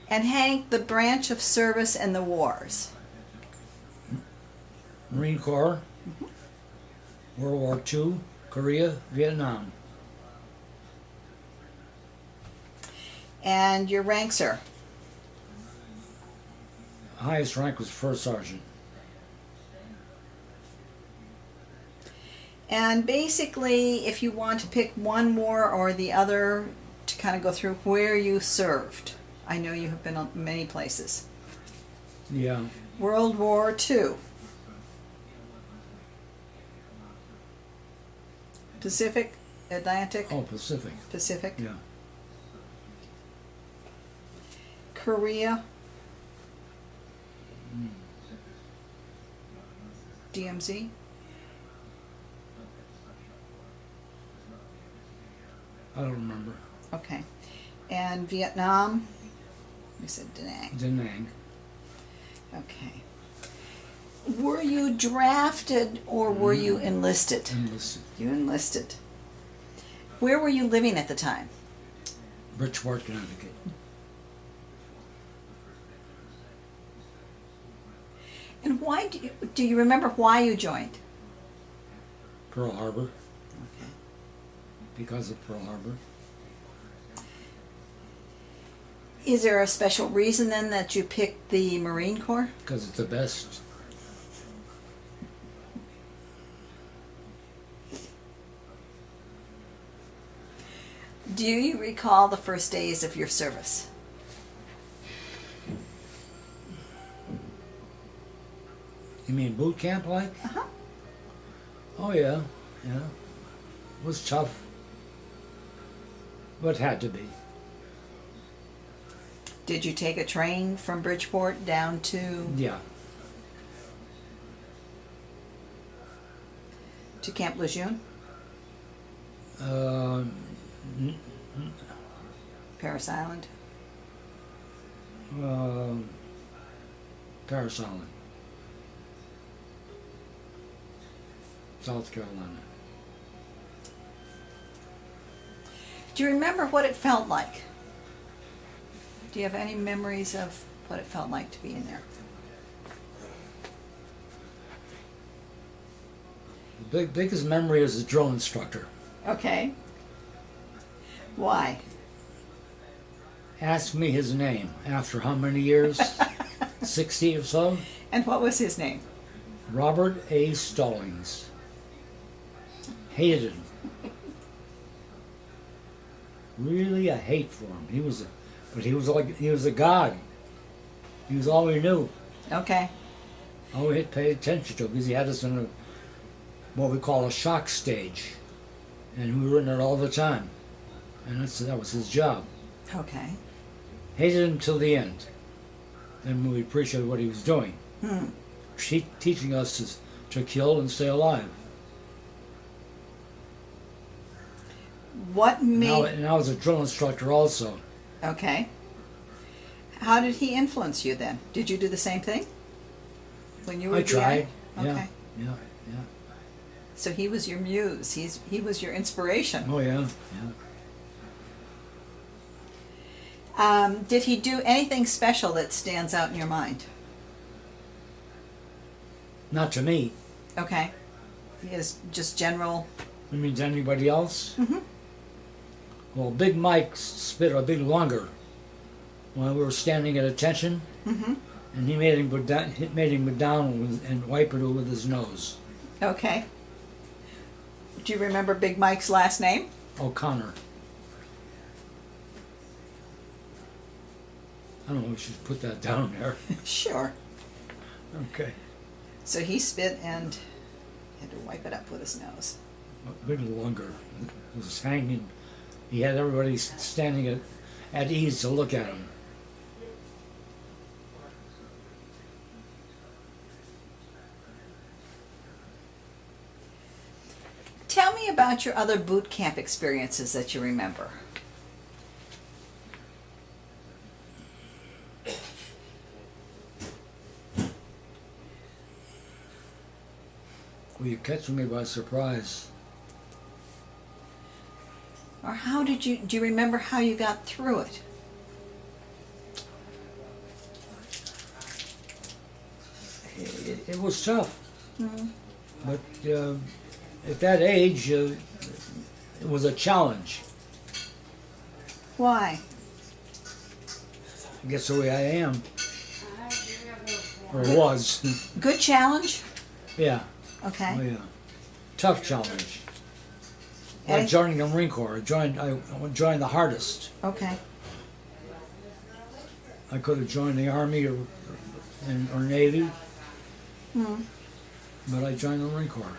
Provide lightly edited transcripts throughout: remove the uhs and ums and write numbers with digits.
And Hank, the branch of service and the wars. Marine Corps, World War II, Korea, Vietnam. And your rank, sir? Highest rank was first sergeant. And basically, if you want to pick one war or the other to kind of go through where you served. I know you have been on many places. Yeah. World War II. Pacific, Atlantic, Oh, Pacific. Pacific. Yeah. Korea. DMZ. I don't remember. Okay. And Vietnam. We said Da Nang. Da Nang. Okay. Were you drafted or were you enlisted? Enlisted. You enlisted. Where were you living at the time? Bridgeport, Connecticut. And why do you remember why you joined? Pearl Harbor. Okay. Because of Pearl Harbor. Is there a special reason then that you picked the Marine Corps? Because it's the best. Do you recall the first days of your service? You mean boot camp like? Uh-huh. Oh yeah, yeah. It was tough. But had to be. Did you take a train from Bridgeport down Yeah. to Camp Lejeune? Uh, Paris Island? Paris Island. South Carolina. Do you remember what it felt like? Do you have any memories of what it felt like to be in there? The biggest memory is the drill instructor. Okay. Why? Asked me his name after how many years? 60 or so? And what was his name? Robert A. Stallings. Hated him. Really a hate for him. He was a god. He was all we knew. Okay. All we had paid attention to because he had us in what we call a shock stage. And we were in it all the time. And that was his job. Okay. Hated him till the end. Then we appreciated what he was doing. Teaching us to kill and stay alive. What made... And I was a drill instructor also. Okay. How did he influence you then? Did you do the same thing? When you were I tried. DI? Okay. Yeah. So he was your muse. He was your inspiration. Oh yeah. Did he do anything special that stands out in your mind? Not to me. Okay. He is just general. You mean to anybody else? Mm-hmm. Well, Big Mike spit a big lunger while we were standing at attention, Mm-hmm. and he made him go down and wipe it with his nose. Okay. Do you remember Big Mike's last name? O'Connor. I don't know. We should put that down there. Sure. Okay. So he spit and had to wipe it up with his nose. A big lunger. It was hanging. He had everybody standing at ease to look at him. Tell me about your other boot camp experiences that you remember. Well, you're catching me by surprise. Or do you remember how you got through it? It was tough, Mhm. but at that age, it was a challenge. Why? I guess the way I am, or was. Good challenge? Yeah. Okay. Oh yeah. Tough challenge. Like Any- joining the Marine Corps. I joined the hardest. Okay. I could have joined the Army or Navy, Hmm. but I joined the Marine Corps.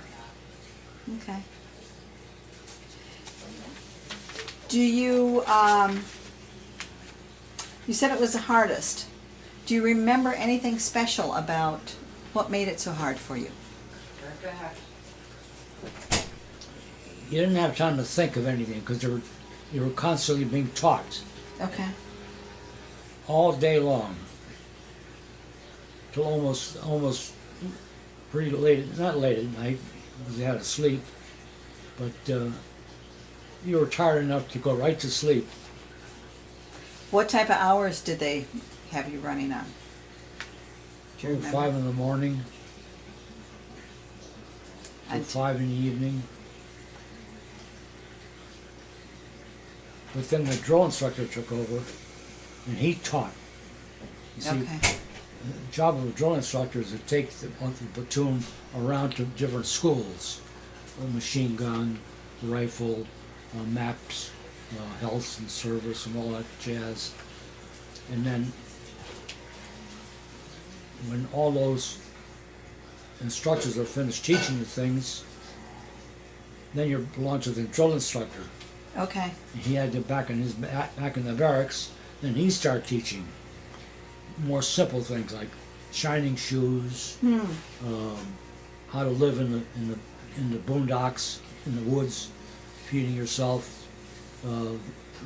Okay. Do you, you said it was the hardest. Do you remember anything special about what made it so hard for you? You didn't have time to think of anything because you were constantly being taught Okay. all day long till almost pretty late, not late at night because you had to sleep, but you were tired enough to go right to sleep. What type of hours did they have you running on? Do you remember? 5 in the morning, till And- 5 in the evening. But then the drill instructor took over, and he taught. You see, Okay. the job of a drill instructor is to take the platoon around to different schools, a machine gun, rifle, maps, health and service, and all that jazz. And then, when all those instructors are finished teaching you things, then you belong to the drill instructor. Okay. He had to back in the barracks. Then he started teaching more simple things like shining shoes, Hmm. how to live in the boondocks, in the woods, feeding yourself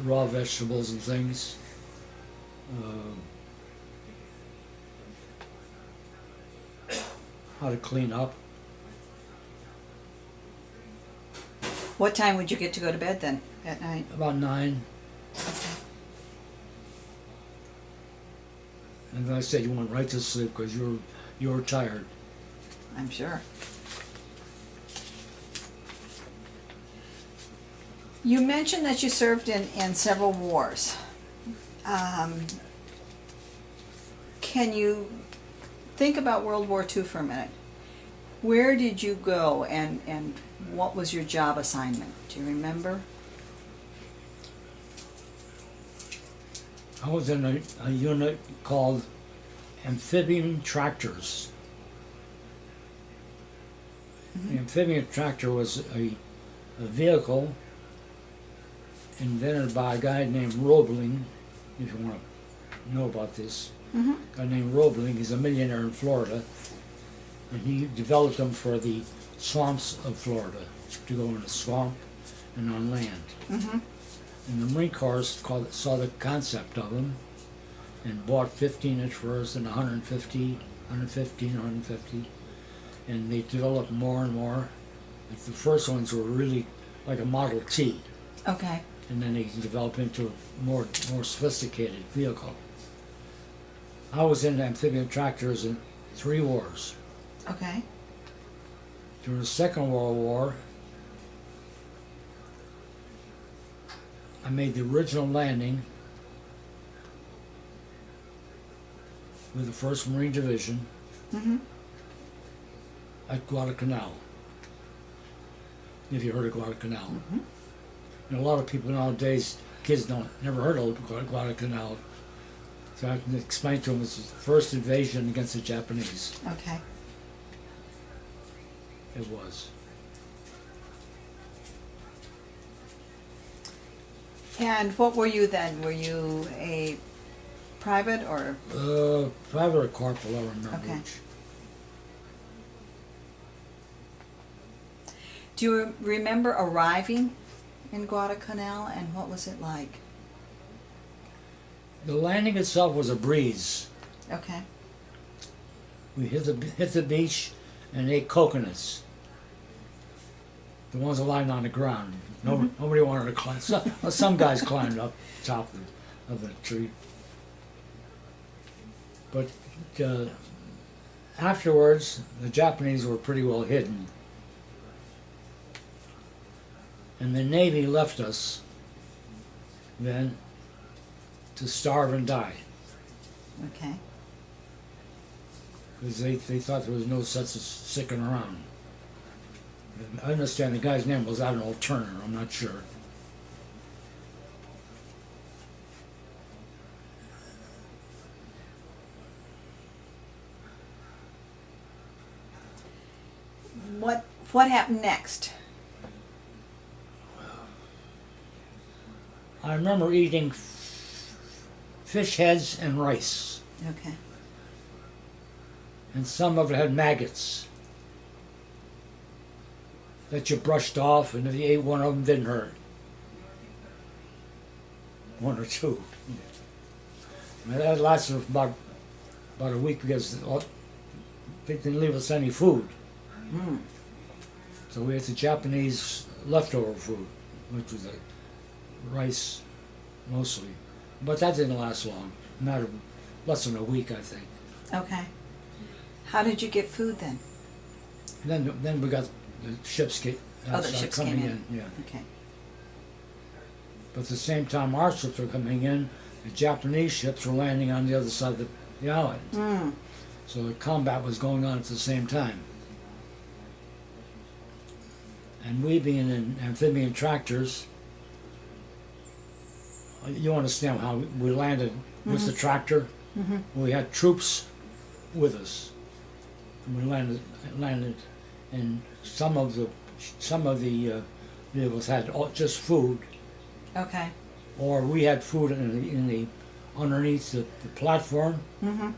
raw vegetables and things. How to clean up. What time would you get to go to bed then at night? About 9. Okay. And then I said you went right to sleep because you were tired. I'm sure. You mentioned that you served in several wars. Can you think about World War II for a minute? Where did you go and what was your job assignment? Do you remember? I was in a unit called amphibian tractors. The amphibian tractor was a vehicle invented by a guy named Roebling, if you want to know about this. Mm-hmm. A guy named Roebling, he's a millionaire in Florida, and he developed them for the swamps of Florida, to go in a swamp and on land. Mm-hmm. And the Marine Corps saw the concept of them and bought 15-inch first and 150, 150, and they developed more and more. But the first ones were really like a Model T, Okay. and then they developed into a more sophisticated vehicle. I was in amphibian tractors in 3 wars. Okay. During the Second World War, I made the original landing with the 1st Marine Division Mm-hmm. at Guadalcanal. If you heard of Guadalcanal. Mm-hmm. And a lot of people nowadays, kids never heard of Guadalcanal. So I have to explain to them it's the first invasion against the Japanese. Okay. It was. And what were you then? Were you a private or? Private or corporal, I remember Okay. which. Do you remember arriving in Guadalcanal and what was it like? The landing itself was a breeze. Okay. We hit the beach and ate coconuts. The ones that lying on the ground. Nobody wanted to climb. Some guys climbed up top of the tree. But afterwards, the Japanese were pretty well hidden. And the Navy left us then to starve and die. Okay. Because they thought there was no sense of sticking around. I understand the guy's name was Admiral Turner, I'm not sure. What happened next? I remember eating fish heads and rice, Okay. and some of it had maggots that you brushed off, and if you ate one of them, didn't hurt. One or two. And that lasted about a week because they didn't leave us any food. Mm. So we had the Japanese leftover food, which was rice mostly. But that didn't last long. A matter of less than a week, I think. Okay. How did you get food then? Then we got the ships The ships coming came in. Yeah. Okay. But at the same time our ships were coming in, the Japanese ships were landing on the other side of the island. Mm. So the combat was going on at the same time. And we being in amphibian tractors, you understand how we landed with the tractor. Mm-hmm. We had troops with us, and we landed, and some of the vehicles had just food, Okay. or we had food in the underneath the platform. Mm-hmm.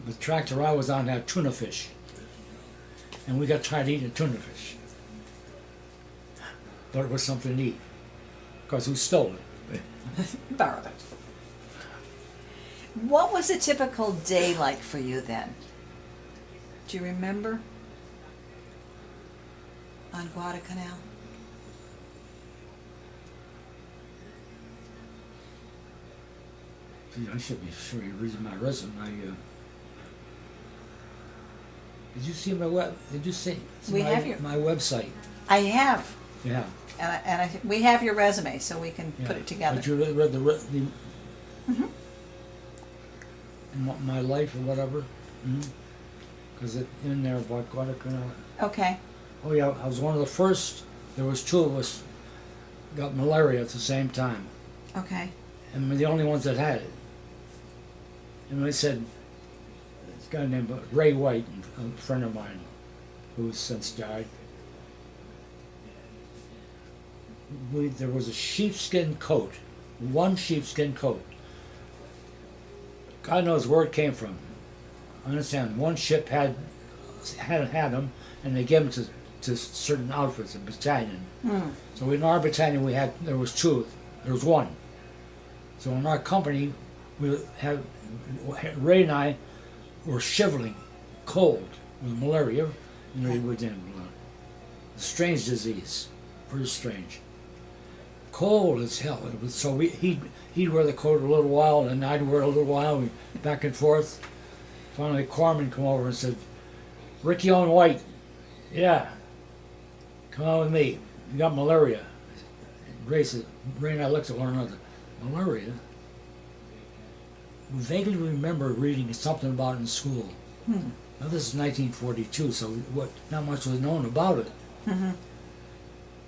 The tractor I was on had tuna fish, and we got tired of eating tuna fish, but it was something to eat because we stole it. Borrowed it. What was a typical day like for you then? Do you remember? On Guadalcanal? Gee, I should be sure you're reading my resume. Did you see my web? Did you see We have your- my website? I have. Yeah. We have your resume, so we can put Yeah. it together. But you read the Mhm. my life or whatever? Because it in there about Guadalcanal. Okay. Oh yeah, I was one of the first. There was two of us got malaria at the same time, Okay. and we're the only ones that had it. And they said, this guy named Ray White, a friend of mine, who's since died. There was a sheepskin coat, one sheepskin coat. God knows where it came from. I understand one ship had them, and they gave them to certain outfits, a battalion. Mm. So in our battalion there was two, there was one. So in our company, Ray and I were shivering, cold with malaria, and we didn't. A strange disease, very strange. Cold as hell. It was, so he'd wear the coat a little while, and I'd wear it a little while, back and forth. Finally, Corman come over and said, "Riccio and White, yeah, come on with me. You got malaria." Ray and I looked at one another. Malaria? We vaguely remember reading something about it in school. Hmm. Now this is 1942, so not much was known about it. Mm-hmm.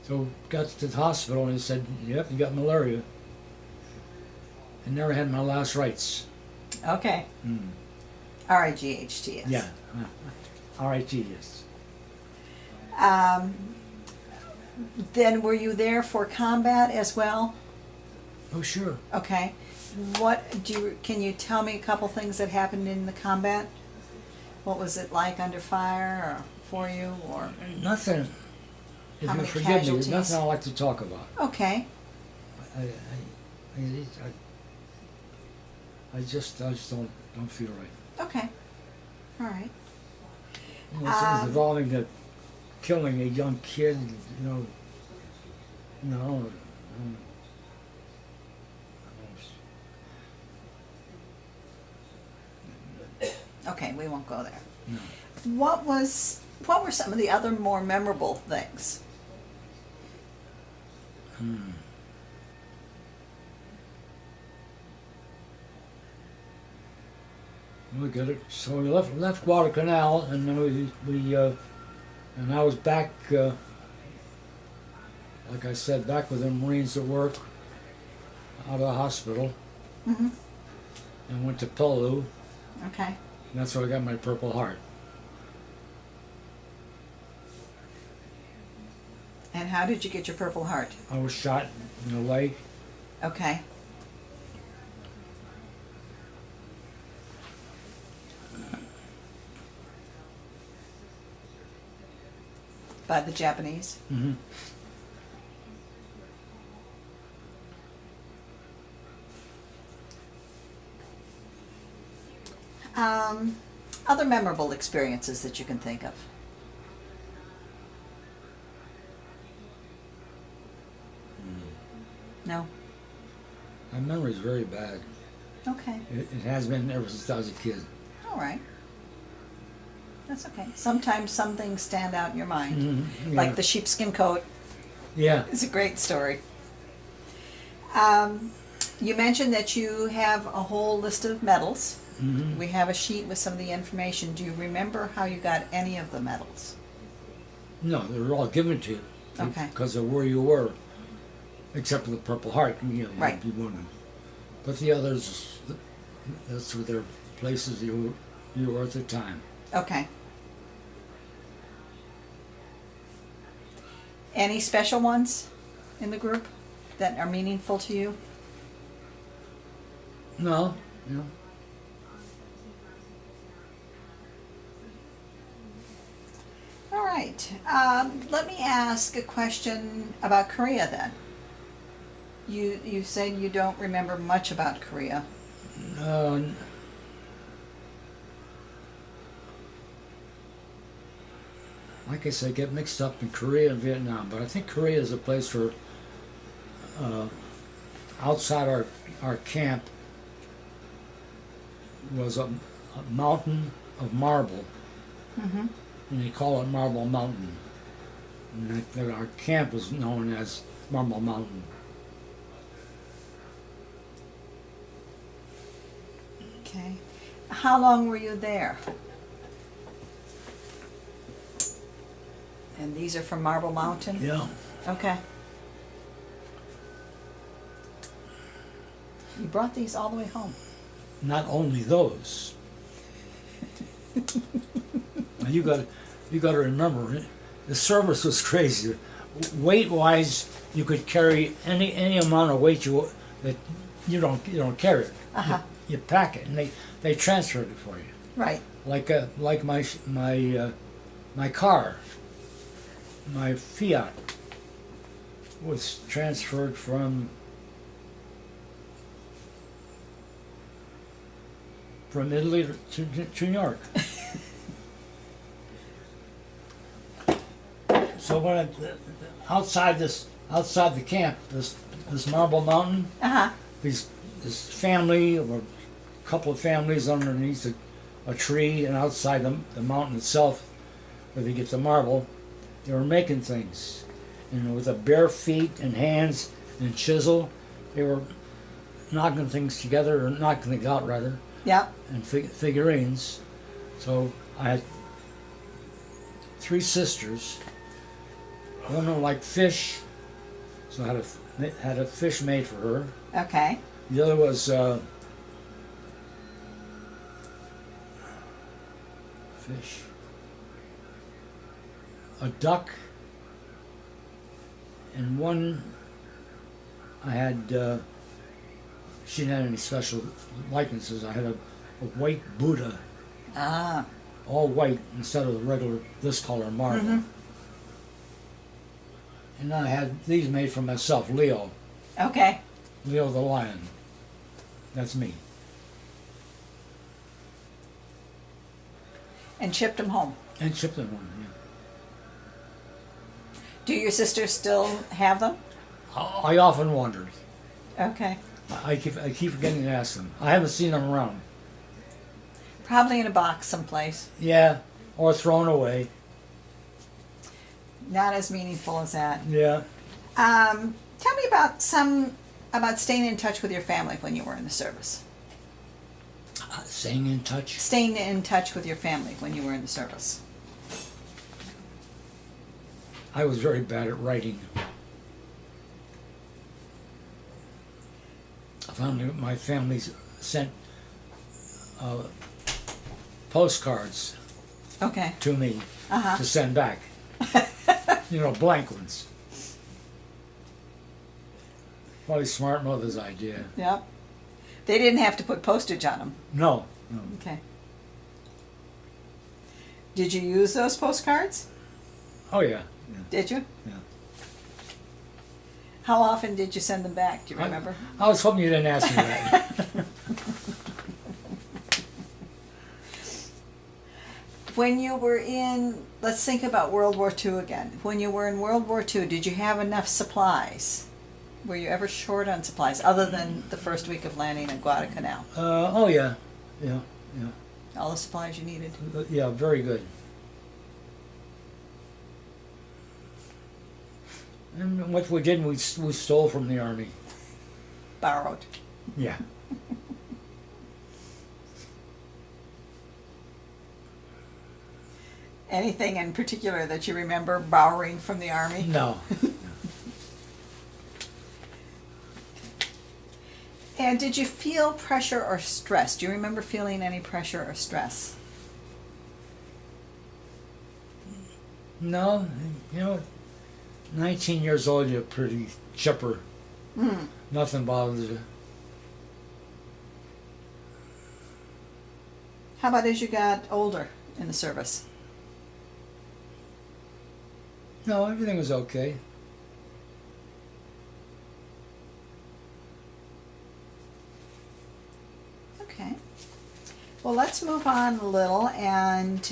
So got to the hospital and he said, "Yep, you got malaria." And never had my last rites. Okay. RIGHTS. Yeah. R.I.T. yes. Then were you there for combat as well? Oh sure. Okay. Can you tell me a couple things that happened in the combat? What was it like under fire or for you or? Nothing. If How you many forgive me, casualties? there's nothing I like to talk about. Okay. I just don't feel right. Okay. All right. You know, things involving the killing a young kid, no. Okay, we won't go there. No. What were some of the other more memorable things? We got it. So we left Guadalcanal, and then and I was back. Like I said, back with the Marines at work, out of the hospital, Mm-hmm. and went to Peleliu. Okay. And that's where I got my Purple Heart. And how did you get your Purple Heart? I was shot in the leg. Okay. By the Japanese? Mm-hmm. Other memorable experiences that you can think of? No? My memory is very bad. Okay. It has been ever since I was a kid. All right. That's okay. Sometimes some things stand out in your mind. Mm-hmm. Like the sheepskin coat Yeah. is a great story. You mentioned that you have a whole list of medals. Mm-hmm. We have a sheet with some of the information. Do you remember how you got any of the medals? No, they were all given to you. Okay. Because of where you were, except for the Purple Heart. You know, Right. you won. But the others, that's where their places you were at the time. Okay. Any special ones in the group that are meaningful to you? No, no. All right. Let me ask a question about Korea then. You said you don't remember much about Korea. Uh, like I said, I get mixed up in Korea and Vietnam, but I think Korea is a place where outside our camp was a mountain of marble, Mm-hmm. and they call it Marble Mountain. And our camp was known as Marble Mountain. Okay. How long were you there? And these are from Marble Mountain? Yeah. Okay. You brought these all the way home. Not only those. Now you got to remember, the service was crazy. Weight-wise, you could carry any amount of weight that you don't carry it. Uh-huh. You pack it, and they transferred it for you. Right. Like my car, my Fiat was transferred from Italy to New York. So when outside the camp, this Marble Mountain, Uh-huh. this family or a couple of families underneath a tree, and outside the mountain itself, where they get the marble, they were making things, and with their bare feet and hands and chisel, they were knocking things together, or knocking things out rather, Yep. and figurines. So I had 3 sisters. One of them liked fish, so I had a fish made for her. Okay. The other was fish, a duck, and one I had. She didn't have any special likenesses. I had a white Buddha, Ah. all white instead of the regular this color marble. Mhm. And I had these made for myself, Leo Okay. the lion. That's me. And shipped them home. And shipped them on. Do your sisters still have them? Yeah. I often wondered. Okay. I keep forgetting to ask them. I haven't seen them around. Probably in a box someplace. Yeah, or thrown away. Not as meaningful as that. Yeah. Tell me about staying in touch with your family when you were in the service. Staying in touch. Staying in touch with your family when you were in the service. I was very bad at writing. My family sent postcards Okay. to me Uh-huh. to send back. Blank ones. Probably smart mother's idea. Yep. They didn't have to put postage on them. No. Okay. Did you use those postcards? Oh yeah. Did you? Yeah. How often did you send them back? Do you remember? I was hoping you didn't ask me that. When you were in, let's think about World War II again. When you were in World War II, did you have enough supplies? Were you ever short on supplies, other than the first week of landing at Guadalcanal? Oh yeah. Yeah. All the supplies you needed? Yeah, very good. And what we did, we stole from the army. Borrowed. Yeah. Anything in particular that you remember borrowing from the army? No. And did you feel pressure or stress? Do you remember feeling any pressure or stress? No. 19 years old, you're pretty chipper. Mm. Nothing bothers you. How about as you got older in the service? No, everything was okay. Okay. Well, let's move on a little and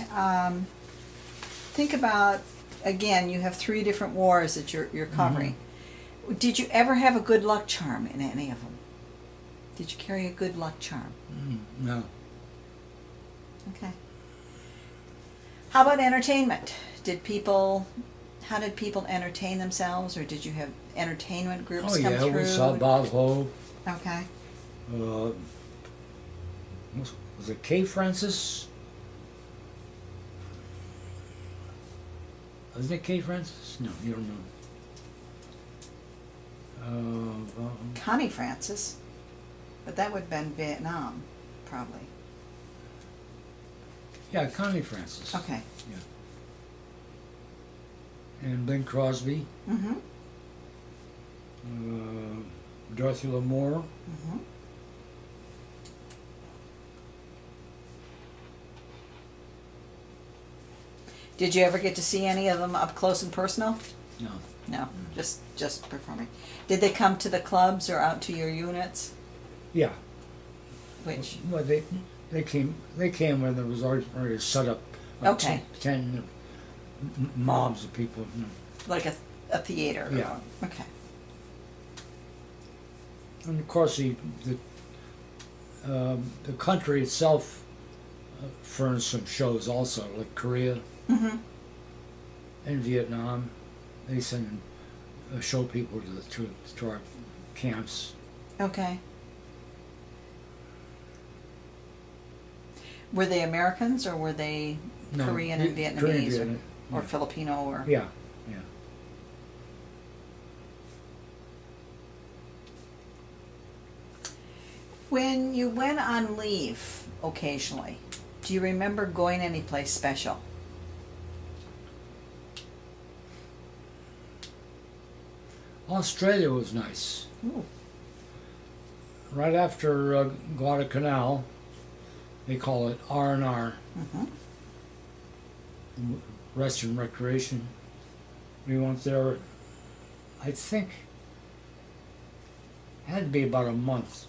think about, again, you have 3 different wars that you're covering. Did you ever have a good luck charm in any of them? Did you carry a good luck charm? No. Okay. How about entertainment? How did people entertain themselves, or did you have entertainment groups Oh come yeah, through? we saw Bob Hope. Okay. Was it Kay Francis? Wasn't it Kay Francis? No, you don't know. Connie Francis. But that would have been Vietnam, probably. Yeah, Connie Francis. Okay. Yeah. And Bing Crosby. Mm-hmm. Dorothy Lamour. Mm-hmm. Did you ever get to see any of them up close and personal? No. No, just performing. Did they come to the clubs or out to your units? Yeah. Which? Well, they came when there was already set up. Okay. 10 mobs of people. Like a theater? Yeah. Okay. And of course, the country itself furnished some shows also, like Korea Mm-hmm. and Vietnam. They send show people to our camps. Okay. Were they Americans or were they No, Korean and Vietnamese Korean, or yeah. Filipino or? Yeah. When you went on leave occasionally, do you remember going anyplace special? Australia was nice. Ooh. Right after Guadalcanal, they call it R&R, Mm-hmm. Rest and Recreation. We went there, I think, had to be about a month.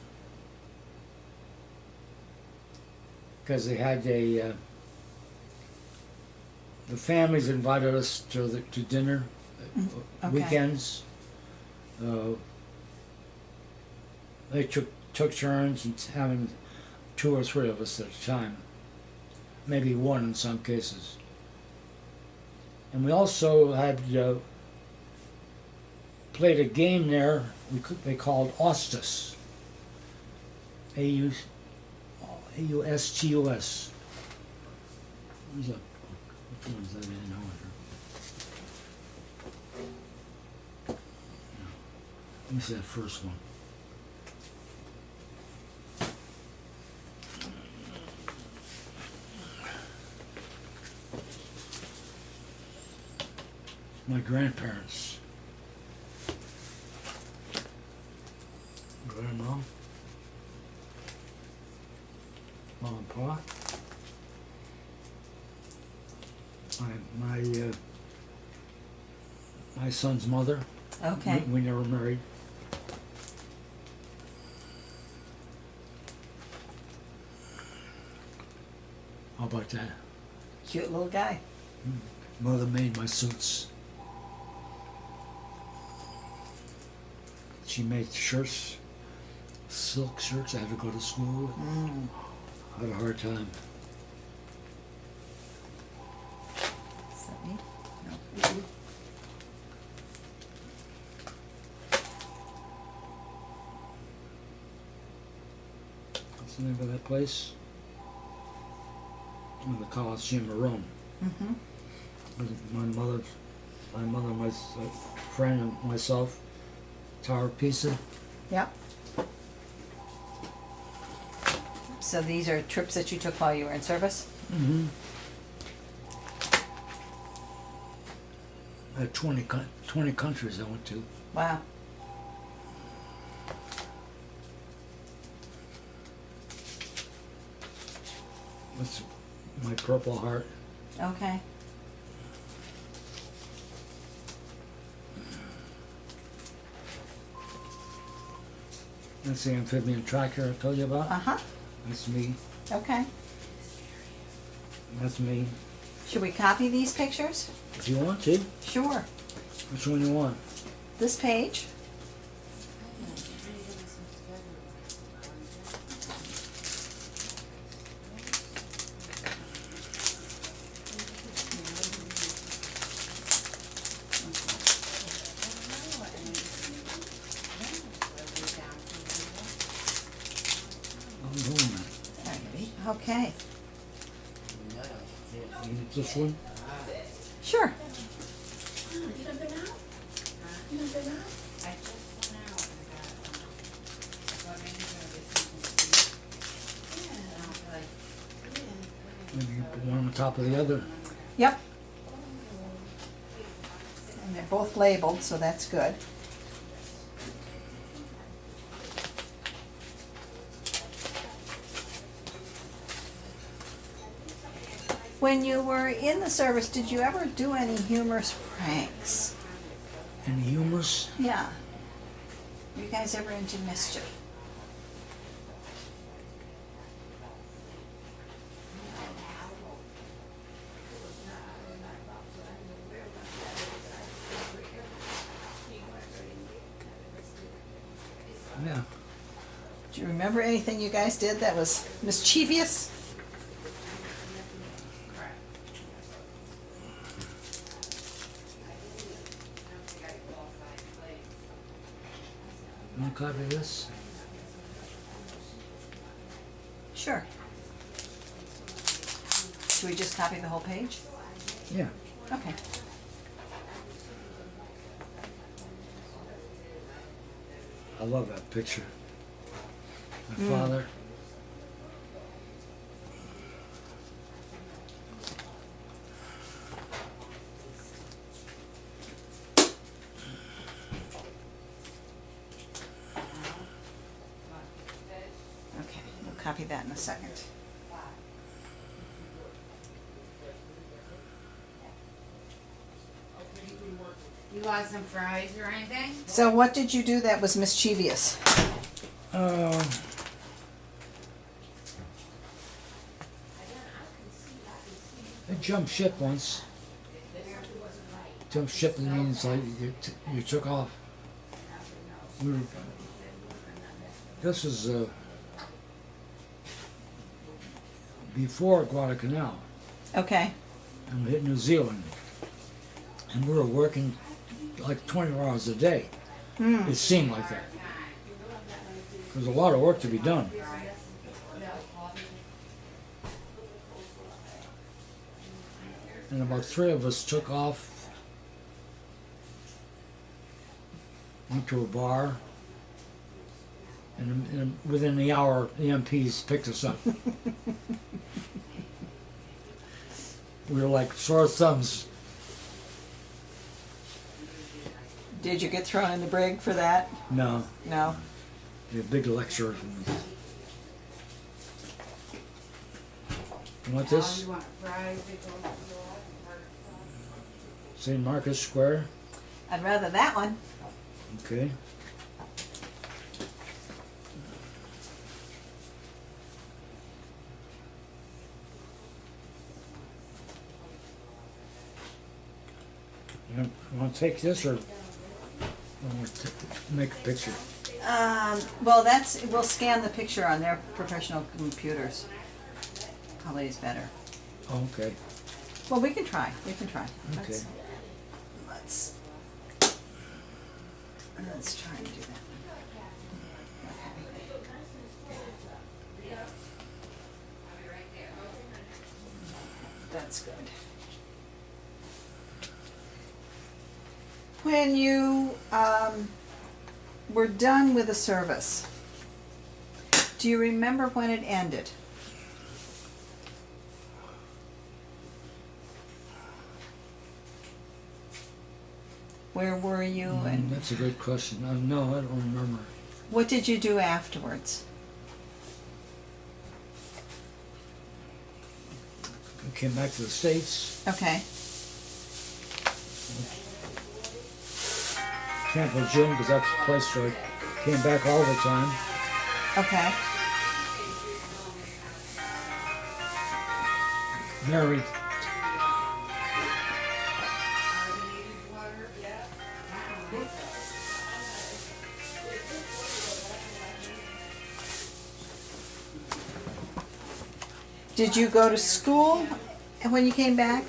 Because they had the families invited us to dinner, Okay. weekends. They took turns and having 2 or 3 of us at a time. maybe one in some cases. And we also had played a game there they called Austus. Austus. Which one is that in order? Let me see that first one. My grandparents. Grandma. Mom and Pa. My son's mother. Okay. We never married. How about that? Cute little guy. Mother made my suits. She made shirts, silk shirts. I had to go to school. I had a hard time. Is that me? No. What's the name of that place? In the Coliseum of Rome. Mm-hmm. My mother, my friend, and myself. Tower of Pisa. Yep. So these are trips that you took while you were in service? Mm-hmm. I had 20 countries I went to. Wow. That's my Purple Heart. Okay. That's the amphibian tractor I told you about. Uh-huh. That's me. Okay. That's me. Should we copy these pictures? If you want to. Sure. Which one you want? This page. I'm doing that. Okay. You need this one? Sure. Maybe you put one on top of the other. Yep. And they're both labeled, so that's good. When you were in the service, did you ever do any humorous pranks? Any humorous? Yeah. Were you guys ever into mischief? Yeah. Do you remember anything you guys did that was mischievous? You want to copy this? Sure. Should we just copy the whole page? Yeah. Okay. I love that picture. My father. Okay, we'll copy that in a second. You want some fries or anything? So what did you do that was mischievous? Um, I jumped ship once. Jumped ship means like you took off. We were, this is before Guadalcanal, Okay. and we hit New Zealand. And we were working like 24 hours a day. It seemed like that. There was a lot of work to be done. And about 3 of us took off, went to a bar, and within the hour, the MPs picked us up. We were like sore thumbs. Did you get thrown in the brig for that? No, No. a big lecture. You want this? You want fries, St. Marcus Square. I'd rather that one. Okay. You want to take this or make a picture? Well, we'll scan the picture on their professional computers. Probably is better. Oh, okay. Well, we can try. Okay. Let's try and do that. That's good. When you were done with the service, do you remember when it ended? Where were you and That's a good question. No, I don't remember. what did you do afterwards? I came back to the States. Okay. Camp Lejeune, because that's the place where I came back all the time. Okay. Married. Did you go to school when you came back?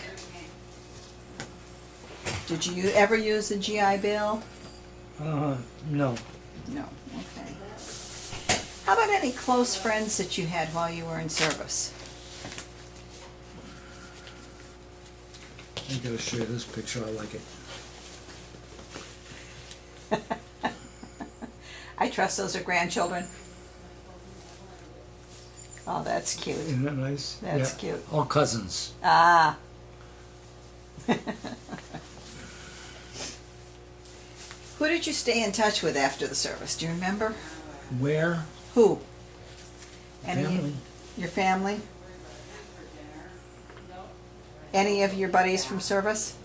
Did you ever use the GI Bill? No. No. Okay. How about any close friends that you had while you were in service? I gotta show you this picture. I like it. I trust those are grandchildren. Oh, that's cute. Isn't that nice? That's Yeah. cute. All cousins. Ah. Who did you stay in touch with after the service? Do you remember? Where? Who? Any Family. your family? Any of your buddies from service?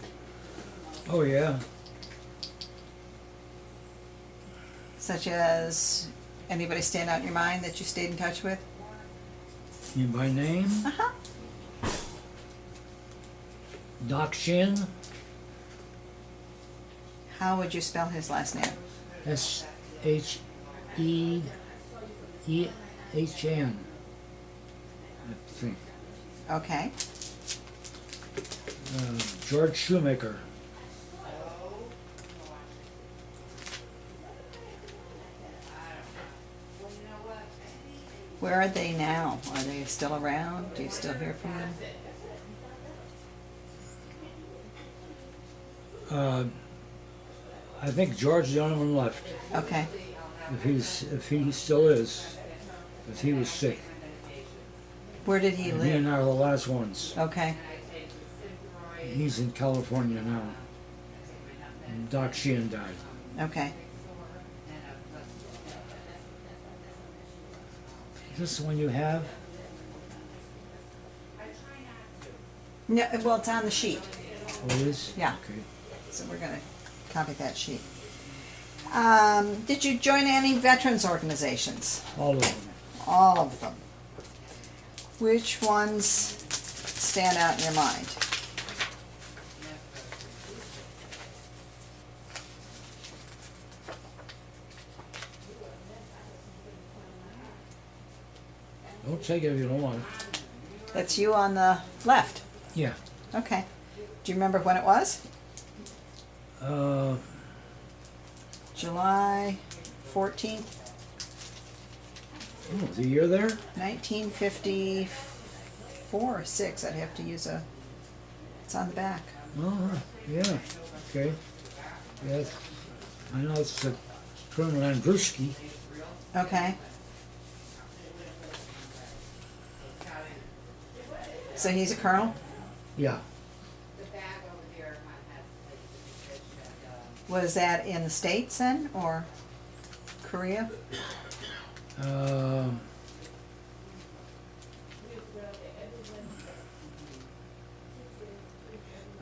Oh yeah. Such as anybody stand out in your mind that you stayed in touch with? You by name? Uh-huh. Doc Shin. How would you spell his last name? S-H-E-H-N. I think. Okay. George Shoemaker. Where are they now? Are they still around? Do you still hear from them? I think George's the only one left. Okay. If he still is, because he was sick. Where did he And he live? and I are the last ones. Okay. He's in California now. And Doc Sheehan died. Okay. Is this the one you have? No, well, it's on the sheet, Oh, it is? Yeah. Okay. so we're gonna copy that sheet. Did you join any veterans organizations? All of them. All of them. Which ones stand out in your mind? Don't take it if you don't want it. That's you on the left. Yeah. Okay. Do you remember when it was? Uh, July 14th, oh, was a year there? 1954 or 6. I'd have to use a. It's on the back. Oh, yeah. Okay. Yes. I know it's Colonel Andruski. Okay. So he's a colonel? Yeah. Was that in the States then, or Korea? Um,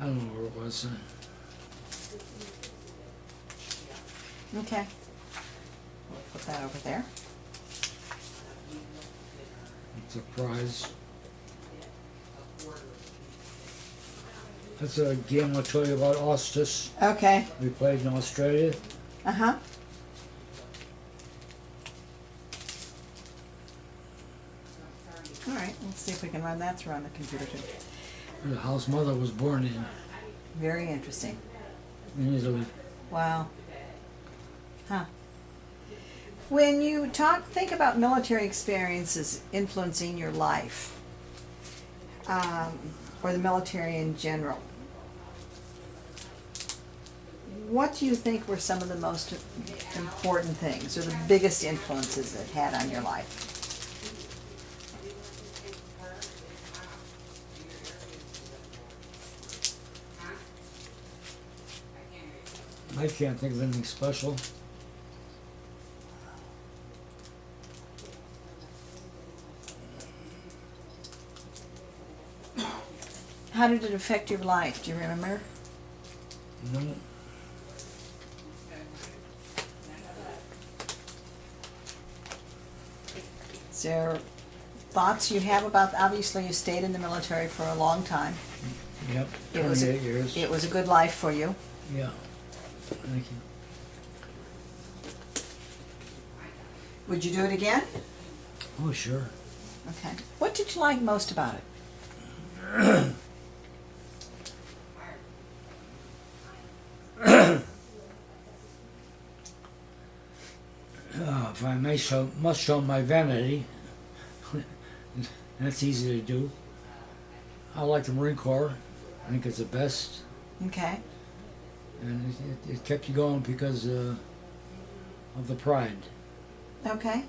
I don't know where it was. Okay. We'll put that over there. It's a prize. That's a game I'll tell you about Ostis. Okay. We played in Australia. Uh-huh. All right, let's see if we can run that through on the computer too. The house mother was born Very interesting. in Italy. Wow. Huh. When you think about military experiences influencing your life, or the military in general, what do you think were some of the most important things, or the biggest influences it had on your life? I can't think of anything special. How did it affect your life? Do you remember? No. Is there thoughts you have about, obviously you stayed in the military for a long time. Yep. It was 28 years. It was a good life for you. Yeah. Thank you. Would you do it again? Oh, sure. Okay. What did you like most about it? If I must show my vanity, that's easy to do. I like the Marine Corps. I think it's the best, Okay. and it kept you going because of the pride. Okay.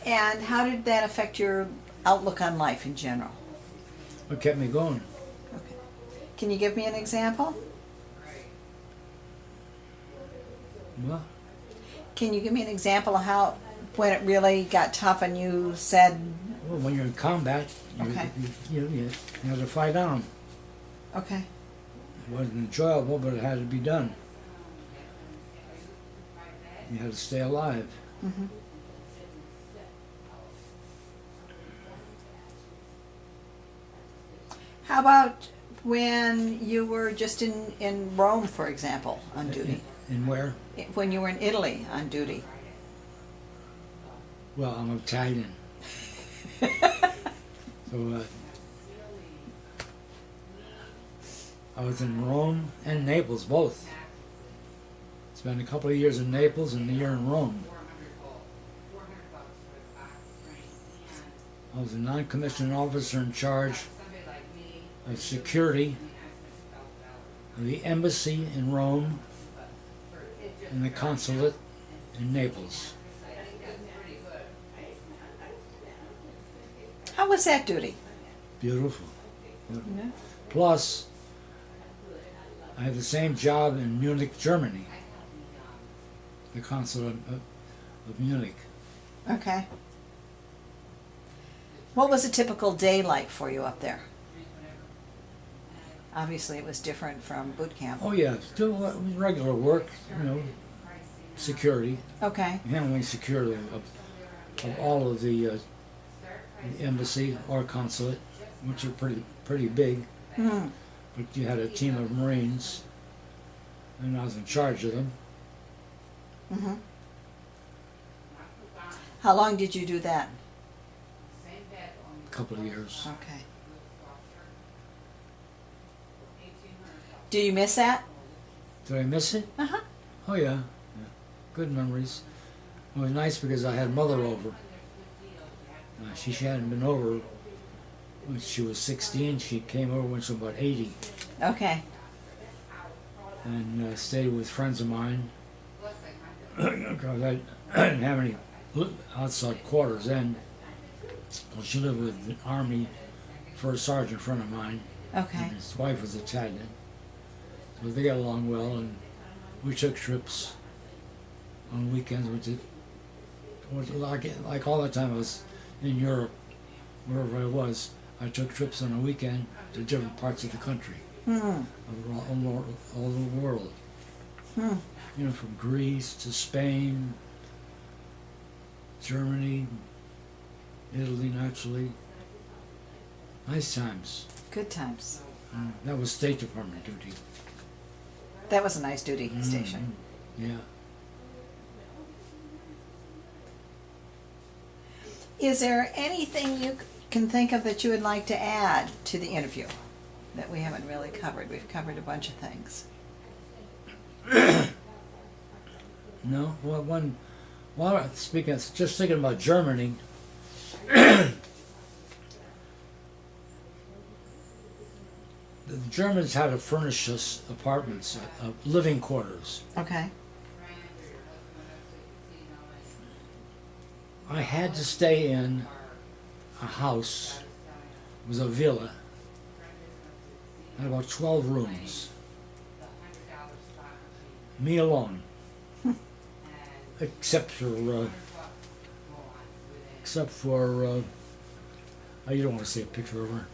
And how did that affect your outlook on life in general? What kept me going? Okay. Can you give me an example? Well, Can you give me an example of how, when it really got tough and you said, when you're in combat, Okay. you had to fight on. okay, It wasn't enjoyable, but it had to be done. You had to stay alive. mm-hmm. How about when you were just in Rome, for example, on duty? And where? When you were in Italy on duty? Well, I'm Italian. So I was in Rome and Naples, both. Spent a couple of years in Naples and a year in Rome. I was a non-commissioned officer in charge of security of the embassy in Rome and the consulate in Naples. How was that duty? Beautiful. Yeah. Plus, I had the same job in Munich, Germany, the consulate of Munich. Okay. What was a typical day like for you up there? Obviously, it was different from boot camp. Oh yeah, still regular work, security, Okay. handling security of all of the embassy or consulate, which are pretty big. Hmm. But you had a team of Marines, and I was in charge of them. Mm-hmm. How long did you do that? A couple of years. Okay. Do you miss that? Did I miss it? Uh-huh. Oh yeah. Good memories. It was nice because I had mother over. She hadn't been over when she was 16. She came over when she was about 80, Okay. and stayed with friends of mine. Because I didn't have any outside quarters then. Well, she lived with an Army first sergeant friend of mine, Okay. and his wife was Italian. So they got along well, and we took trips on weekends. Like all the time I was in Europe, wherever I was, I took trips on a weekend to different parts of the country, Hmm. all over the world. Hmm. You know, from Greece to Spain, Germany, Italy, naturally. Nice times. Good times. That was State Department duty. That was a nice duty station. Yeah. Is there anything you can think of that you would like to add to the interview that we haven't really covered? We've covered a bunch of things. No. Well, just thinking about Germany. The Germans had to furnish us apartments, living quarters. Okay. I had to stay in a house. It was a villa. Had about 12 rooms. Me alone. Except for you don't want to see a picture of her.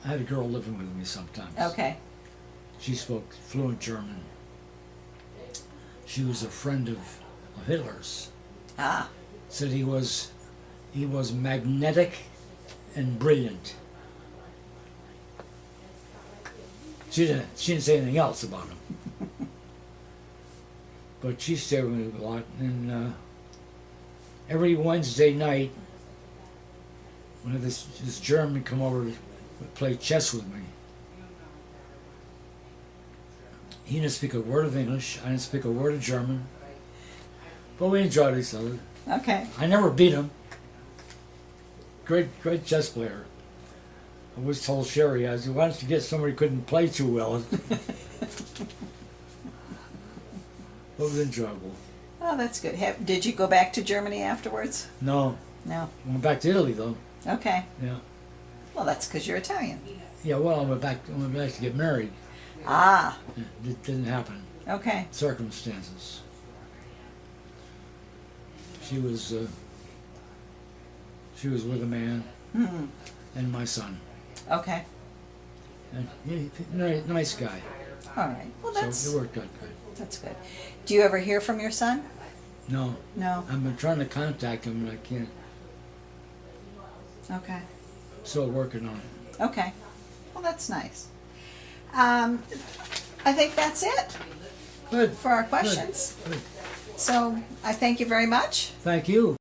I had a girl living with me sometimes. Okay. She spoke fluent German. She was a friend of Hitler's. Ah. Said he was magnetic and brilliant. She didn't say anything else about him. But she stayed with me a lot, and every Wednesday night, when this German come over to play chess with me, he didn't speak a word of English. I didn't speak a word of German. But we enjoyed each other. Okay. I never beat him. Great chess player. I always told Sherry, I said, why don't you get somebody who couldn't play too well? It was enjoyable. Oh, that's good. Did you go back to Germany afterwards? No. No. I went back to Italy, though. Okay. Yeah. Well, that's because you're Italian. Yeah, well, I went back to get married. Ah. It didn't happen. Okay. Circumstances. She was with a man Hmm. and my son. Okay. And nice guy. All right. Well, that's So it worked out good. that's good. Do you ever hear from your son? No. No. I've been trying to contact him and I can't. Okay. Still working on it. Okay. Well, that's nice. I think that's it Good. for our questions. Good. So I thank you very much. Thank you.